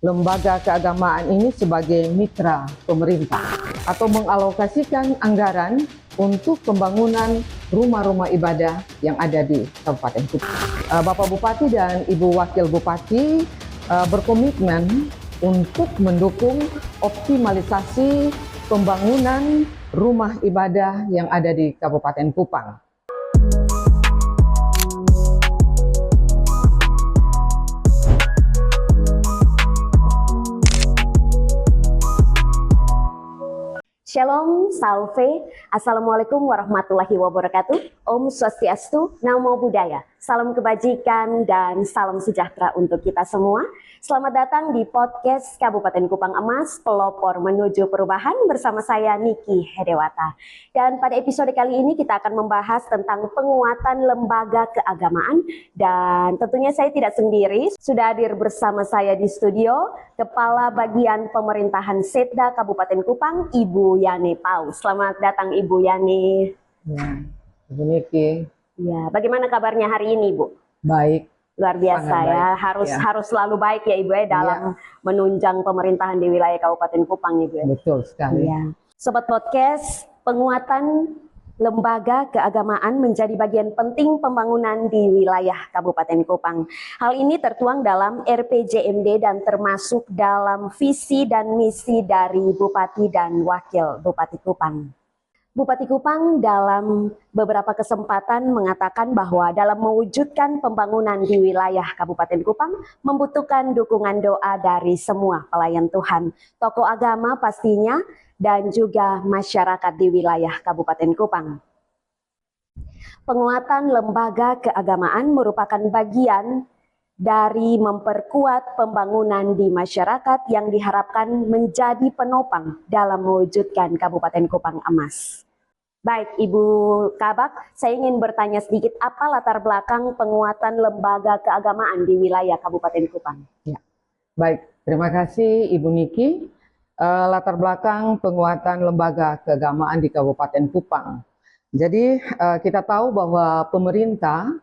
lembaga keagamaan ini sebagai mitra pemerintah atau mengalokasikan anggaran untuk pembangunan rumah-rumah ibadah yang ada di Kabupaten Kupang. Bapak Bupati dan Ibu Wakil Bupati berkomitmen untuk mendukung optimalisasi pembangunan rumah ibadah yang ada di Kabupaten Kupang. Shalom, salve, assalamualaikum warahmatullahi wabarakatuh. Om Swastiastu, Namo Buddhaya. Salam kebajikan dan salam sejahtera untuk kita semua. Selamat datang di podcast Kabupaten Kupang Emas, pelopor menuju perubahan bersama saya Niki Hedewata. Dan pada episode kali ini kita akan membahas tentang penguatan lembaga keagamaan. Dan tentunya saya tidak sendiri, sudah hadir bersama saya di studio Kepala Bagian Pemerintahan Setda Kabupaten Kupang, Ibu Yani Paus. Selamat datang Ibu Yani. Ya, Ibu Niki. Ya, bagaimana kabarnya hari ini, Bu? Baik. Luar biasa ya, baik. harus selalu baik ya Ibu ya dalam menunjang pemerintahan di wilayah Kabupaten Kupang Ibu ya. Betul sekali. Ya. Sobat podcast, penguatan lembaga keagamaan menjadi bagian penting pembangunan di wilayah Kabupaten Kupang. Hal ini tertuang dalam RPJMD dan termasuk dalam visi dan misi dari Bupati dan Wakil Bupati Kupang. Bupati Kupang dalam beberapa kesempatan mengatakan bahwa dalam mewujudkan pembangunan di wilayah Kabupaten Kupang membutuhkan dukungan doa dari semua pelayan Tuhan, tokoh agama pastinya, dan juga masyarakat di wilayah Kabupaten Kupang. Penguatan lembaga keagamaan merupakan bagian dari memperkuat pembangunan di masyarakat yang diharapkan menjadi penopang dalam mewujudkan Kabupaten Kupang Emas. Baik, Ibu Kabak, saya ingin bertanya sedikit, apa latar belakang penguatan lembaga keagamaan di wilayah Kabupaten Kupang? Ya. Baik, terima kasih Ibu Niki. Latar belakang penguatan lembaga keagamaan di Kabupaten Kupang. Jadi kita tahu bahwa pemerintah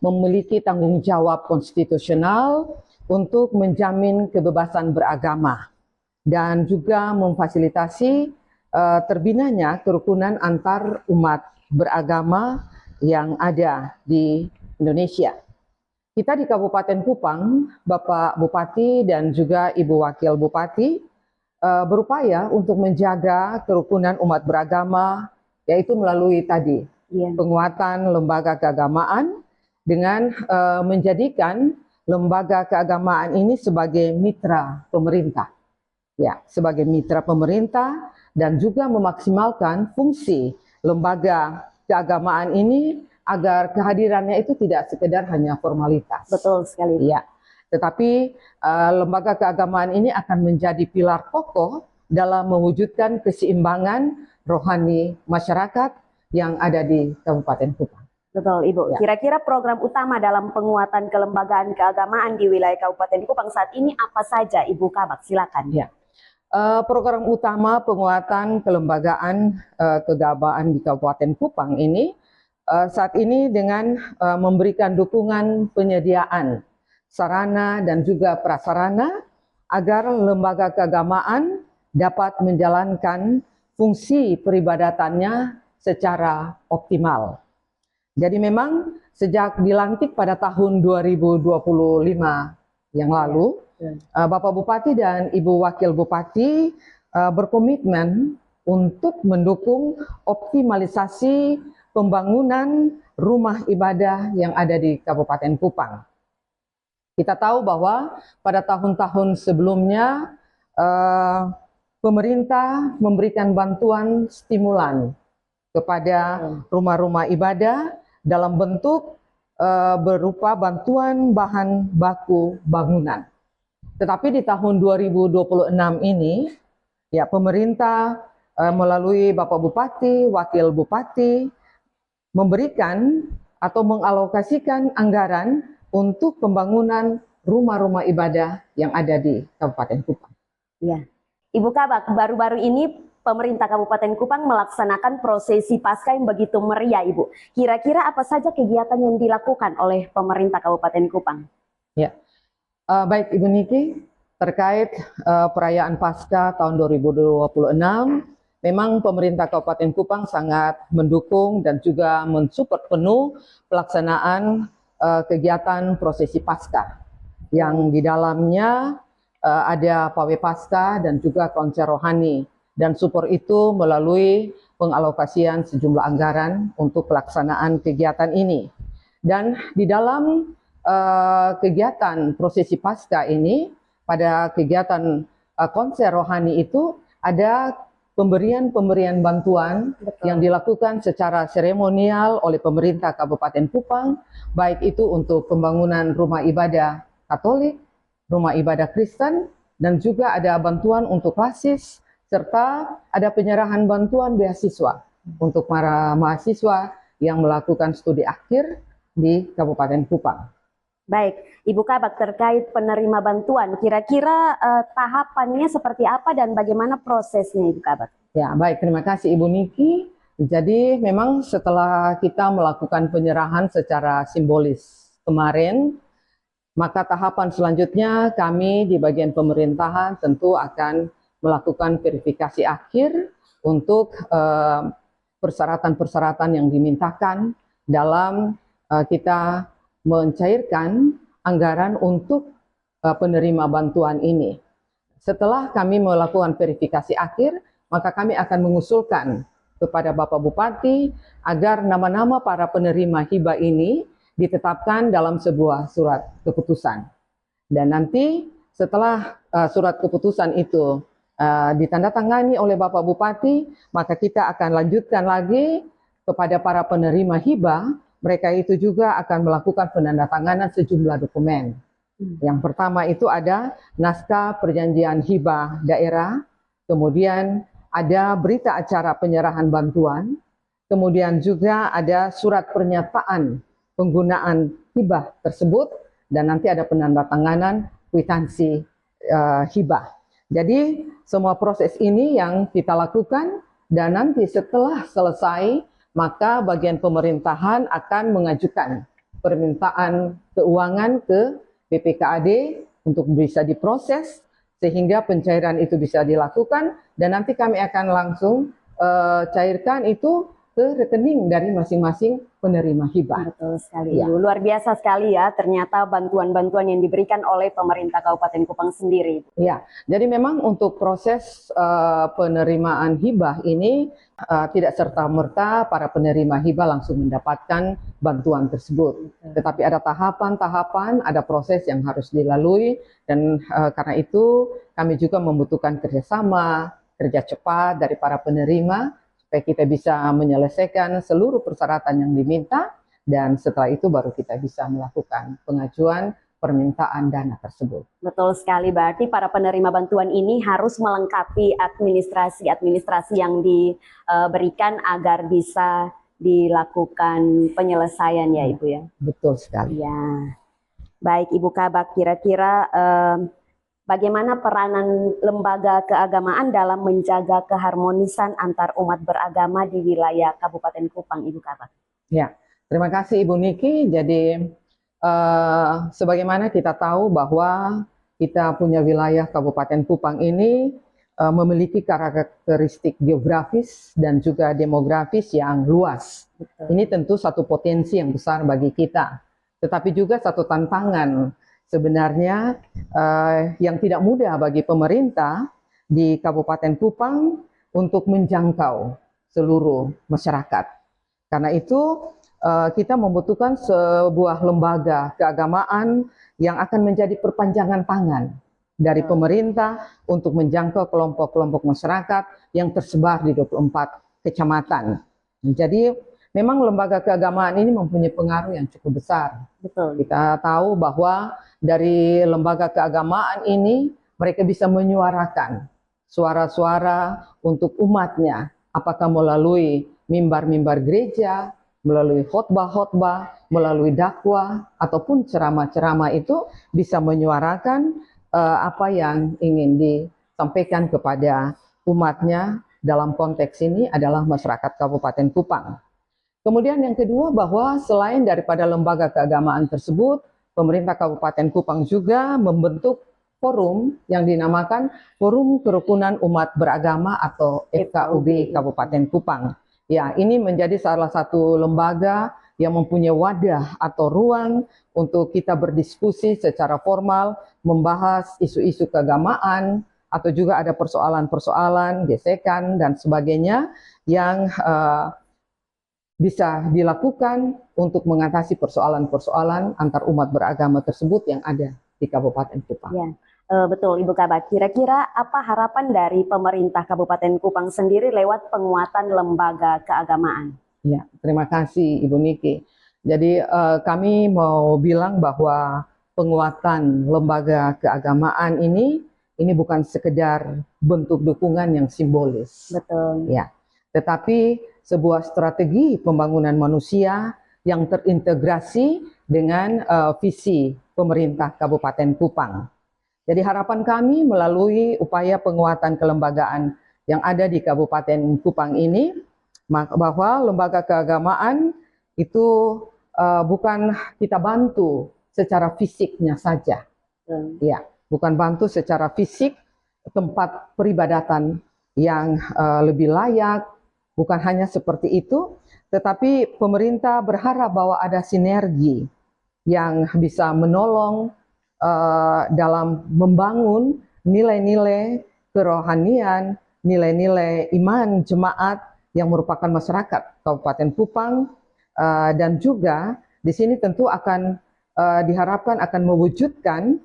memiliki tanggung jawab konstitusional untuk menjamin kebebasan beragama dan juga memfasilitasi terbinanya kerukunan antar umat beragama yang ada di Indonesia. Kita di Kabupaten Kupang, Bapak Bupati dan juga Ibu Wakil Bupati berupaya untuk menjaga kerukunan umat beragama, yaitu melalui tadi penguatan lembaga keagamaan dengan menjadikan lembaga keagamaan ini sebagai mitra pemerintah. Ya, sebagai mitra pemerintah dan juga memaksimalkan fungsi lembaga keagamaan ini agar kehadirannya itu tidak sekedar hanya formalitas. Betul sekali. Ya, tetapi lembaga keagamaan ini akan menjadi pilar kokoh dalam mewujudkan keseimbangan rohani masyarakat yang ada di Kabupaten Kupang. Betul, Ibu. Ya. Kira-kira program utama dalam penguatan kelembagaan keagamaan di wilayah Kabupaten Kupang saat ini apa saja, Ibu Kabak? Silakan. Ya. Program utama penguatan kelembagaan keagamaan di Kabupaten Kupang ini saat ini dengan memberikan dukungan penyediaan sarana dan juga prasarana agar lembaga keagamaan dapat menjalankan fungsi peribadatannya secara optimal. Jadi memang sejak dilantik pada tahun 2025 yang lalu, Bapak Bupati dan Ibu Wakil Bupati berkomitmen untuk mendukung optimalisasi pembangunan rumah ibadah yang ada di Kabupaten Kupang. Kita tahu bahwa pada tahun-tahun sebelumnya pemerintah memberikan bantuan stimulan kepada rumah-rumah ibadah dalam bentuk berupa bantuan bahan baku bangunan. Tetapi di tahun 2026 ini, ya pemerintah melalui Bapak Bupati, Wakil Bupati memberikan atau mengalokasikan anggaran untuk pembangunan rumah-rumah ibadah yang ada di Kabupaten Kupang. Ya, Ibu Kabak, baru-baru ini pemerintah Kabupaten Kupang melaksanakan prosesi Paskah yang begitu meriah, Ibu. Kira-kira apa saja kegiatan yang dilakukan oleh pemerintah Kabupaten Kupang? Ya, Baik Ibu Niki, terkait perayaan Paskah tahun 2026, memang pemerintah Kabupaten Kupang sangat mendukung dan juga mensupport penuh pelaksanaan kegiatan prosesi Paskah yang di dalamnya ada pawai Paskah dan juga konser rohani, dan support itu melalui pengalokasian sejumlah anggaran untuk pelaksanaan kegiatan ini. Dan di dalam kegiatan prosesi Paskah ini, pada kegiatan konser rohani itu ada pemberian bantuan yang dilakukan secara seremonial oleh pemerintah Kabupaten Kupang, baik itu untuk pembangunan rumah ibadah Katolik, rumah ibadah Kristen, dan juga ada bantuan untuk klasis, serta ada penyerahan bantuan beasiswa untuk para mahasiswa yang melakukan studi akhir di Kabupaten Kupang. Baik, Ibu Kabak, terkait penerima bantuan, kira-kira tahapannya seperti apa dan bagaimana prosesnya, Ibu Kabak? Ya, baik, terima kasih Ibu Niki. Jadi memang setelah kita melakukan penyerahan secara simbolis kemarin, maka tahapan selanjutnya kami di bagian pemerintahan tentu akan melakukan verifikasi akhir untuk persyaratan-persyaratan yang dimintakan dalam kita mencairkan anggaran untuk penerima bantuan ini. Setelah kami melakukan verifikasi akhir, maka kami akan mengusulkan kepada Bapak Bupati agar nama-nama para penerima hibah ini ditetapkan dalam sebuah surat keputusan. Dan nanti setelah surat keputusan itu ditandatangani oleh Bapak Bupati, maka kita akan lanjutkan lagi kepada para penerima hibah. Mereka itu juga akan melakukan penandatanganan sejumlah dokumen. Yang pertama itu ada naskah perjanjian hibah daerah, kemudian ada berita acara penyerahan bantuan, kemudian juga ada surat pernyataan penggunaan hibah tersebut, dan nanti ada penandatanganan kwitansi hibah. Jadi semua proses ini yang kita lakukan, dan nanti setelah selesai, maka bagian pemerintahan akan mengajukan permintaan keuangan ke BPKAD untuk bisa diproses sehingga pencairan itu bisa dilakukan, dan nanti kami akan langsung cairkan itu ke rekening dari masing-masing penerima hibah. Betul sekali, ya. Luar biasa sekali ya, ternyata bantuan-bantuan yang diberikan oleh pemerintah Kabupaten Kupang sendiri. Ya, jadi memang untuk proses penerimaan hibah ini tidak serta-merta para penerima hibah langsung mendapatkan bantuan tersebut. Tetapi ada tahapan-tahapan, ada proses yang harus dilalui, dan karena itu kami juga membutuhkan kerjasama, kerja cepat dari para penerima, supaya kita bisa menyelesaikan seluruh persyaratan yang diminta, dan setelah itu baru kita bisa melakukan pengajuan permintaan dana tersebut. Betul sekali, berarti para penerima bantuan ini harus melengkapi administrasi yang diberikan agar bisa dilakukan penyelesaian ya Ibu ya. Betul sekali. Ya. Baik Ibu Kabak, kira-kira bagaimana peranan lembaga keagamaan dalam menjaga keharmonisan antar umat beragama di wilayah Kabupaten Kupang, Ibu Kabak? Ya, terima kasih Ibu Niki. Jadi sebagaimana kita tahu bahwa kita punya wilayah Kabupaten Kupang ini memiliki karakteristik geografis dan juga demografis yang luas. Betul. Ini tentu satu potensi yang besar bagi kita, tetapi juga satu tantangan sebenarnya yang tidak mudah bagi pemerintah di Kabupaten Kupang untuk menjangkau seluruh masyarakat. Karena itu kita membutuhkan sebuah lembaga keagamaan yang akan menjadi perpanjangan tangan dari pemerintah untuk menjangkau kelompok-kelompok masyarakat yang tersebar di 24 kecamatan. Jadi memang lembaga keagamaan ini mempunyai pengaruh yang cukup besar. Betul. Kita tahu bahwa dari lembaga keagamaan ini mereka bisa menyuarakan suara-suara untuk umatnya, apakah melalui mimbar-mimbar gereja, melalui khotbah-khotbah, melalui dakwah, ataupun ceramah-ceramah, itu bisa menyuarakan apa yang ingin disampaikan kepada umatnya. Dalam konteks ini adalah masyarakat Kabupaten Kupang. Kemudian yang kedua, bahwa selain daripada lembaga keagamaan tersebut, pemerintah Kabupaten Kupang juga membentuk forum yang dinamakan Forum Kerukunan Umat Beragama atau FKUB Kabupaten Kupang. Ya, ini menjadi salah satu lembaga yang mempunyai wadah atau ruang untuk kita berdiskusi secara formal, membahas isu-isu keagamaan, atau juga ada persoalan-persoalan, gesekan, dan sebagainya yang bisa dilakukan untuk mengatasi persoalan-persoalan antar umat beragama tersebut yang ada di Kabupaten Kupang. Ya. Betul Ibu Kabak, kira-kira apa harapan dari pemerintah Kabupaten Kupang sendiri lewat penguatan lembaga keagamaan? Ya, terima kasih Ibu Niki. Jadi kami mau bilang bahwa penguatan lembaga keagamaan ini bukan sekedar bentuk dukungan yang simbolis. Betul. Ya, tetapi sebuah strategi pembangunan manusia yang terintegrasi dengan visi pemerintah Kabupaten Kupang. Jadi harapan kami melalui upaya penguatan kelembagaan yang ada di Kabupaten Kupang ini, bahwa lembaga keagamaan itu bukan kita bantu secara fisiknya saja, ya, bukan bantu secara fisik tempat peribadatan yang lebih layak, bukan hanya seperti itu, tetapi pemerintah berharap bahwa ada sinergi yang bisa menolong dalam membangun nilai-nilai kerohanian, nilai-nilai iman jemaat yang merupakan masyarakat Kabupaten Kupang, dan juga di sini tentu akan diharapkan akan mewujudkan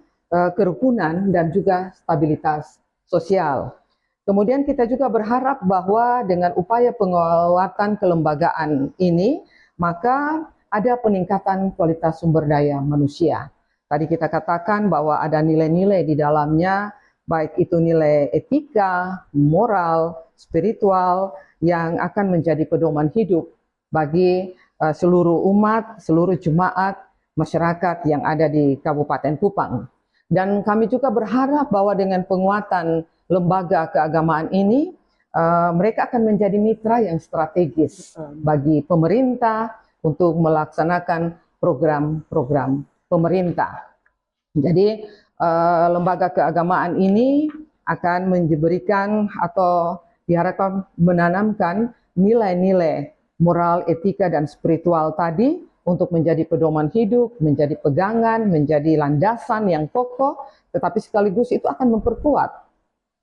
kerukunan dan juga stabilitas sosial. Kemudian kita juga berharap bahwa dengan upaya penguatan kelembagaan ini, maka ada peningkatan kualitas sumber daya manusia. Tadi kita katakan bahwa ada nilai-nilai di dalamnya, baik itu nilai etika, moral, spiritual, yang akan menjadi pedoman hidup bagi seluruh umat, seluruh jemaat, masyarakat yang ada di Kabupaten Kupang. Dan kami juga berharap bahwa dengan penguatan lembaga keagamaan ini, mereka akan menjadi mitra yang strategis bagi pemerintah untuk melaksanakan program-program pemerintah. Jadi lembaga keagamaan ini akan memberikan atau diharapkan menanamkan nilai-nilai moral, etika, dan spiritual tadi untuk menjadi pedoman hidup, menjadi pegangan, menjadi landasan yang kokoh, tetapi sekaligus itu akan memperkuat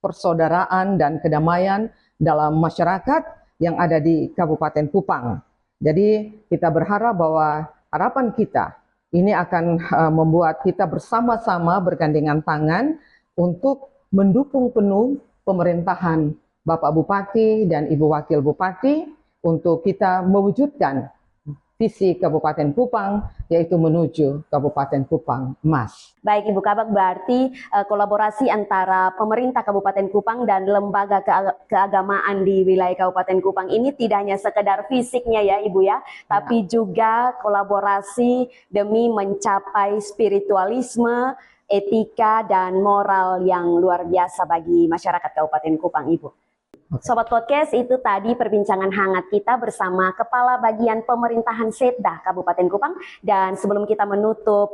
persaudaraan dan kedamaian dalam masyarakat yang ada di Kabupaten Kupang. Jadi kita berharap bahwa harapan kita ini akan membuat kita bersama-sama bergandengan tangan untuk mendukung penuh pemerintahan Bapak Bupati dan Ibu Wakil Bupati untuk kita mewujudkan visi Kabupaten Kupang, yaitu menuju Kabupaten Kupang Emas. Baik Ibu Kabak, berarti kolaborasi antara pemerintah Kabupaten Kupang dan lembaga keagamaan di wilayah Kabupaten Kupang ini tidak hanya sekedar fisiknya ya Ibu ya, tapi juga kolaborasi demi mencapai spiritualisme, etika, dan moral yang luar biasa bagi masyarakat Kabupaten Kupang Ibu. Sobat Podcast, itu tadi perbincangan hangat kita bersama Kepala Bagian Pemerintahan Setda Kabupaten Kupang. Dan sebelum kita menutup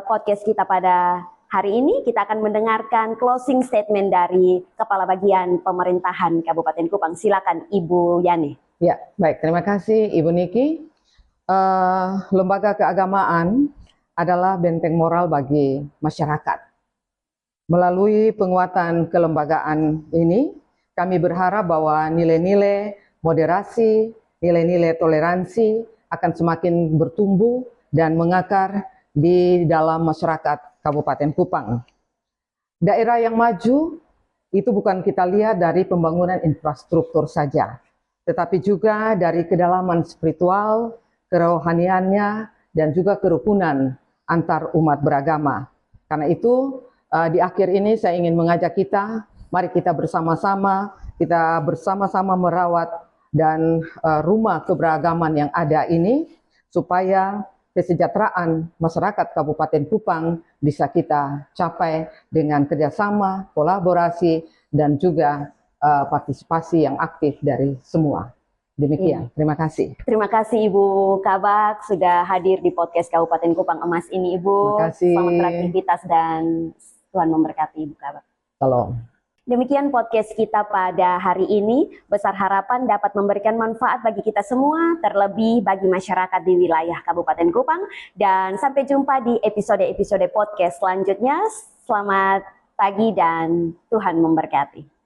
podcast kita pada hari ini, kita akan mendengarkan closing statement dari Kepala Bagian Pemerintahan Kabupaten Kupang. Silakan Ibu Yani. Ya, baik. Terima kasih Ibu Niki. Lembaga keagamaan adalah benteng moral bagi masyarakat. Melalui penguatan kelembagaan ini, kami berharap bahwa nilai-nilai moderasi, nilai-nilai toleransi akan semakin bertumbuh dan mengakar di dalam masyarakat Kabupaten Kupang. Daerah yang maju itu bukan kita lihat dari pembangunan infrastruktur saja, tetapi juga dari kedalaman spiritual, kerohaniannya, dan juga kerukunan antar umat beragama. Karena itu, di akhir ini saya ingin mengajak kita, mari kita bersama-sama merawat dan rumah keberagaman yang ada ini, supaya kesejahteraan masyarakat Kabupaten Kupang bisa kita capai dengan kerjasama, kolaborasi, dan juga partisipasi yang aktif dari semua. Demikian, terima kasih. Terima kasih Ibu Kabak sudah hadir di podcast Kabupaten Kupang Emas ini Ibu. Terima kasih. Selamat beraktivitas dan Tuhan memberkati Ibu Kabak. Salam. Demikian podcast kita pada hari ini. Besar harapan dapat memberikan manfaat bagi kita semua, terlebih bagi masyarakat di wilayah Kabupaten Kupang. Dan sampai jumpa di episode-episode podcast selanjutnya. Selamat pagi dan Tuhan memberkati.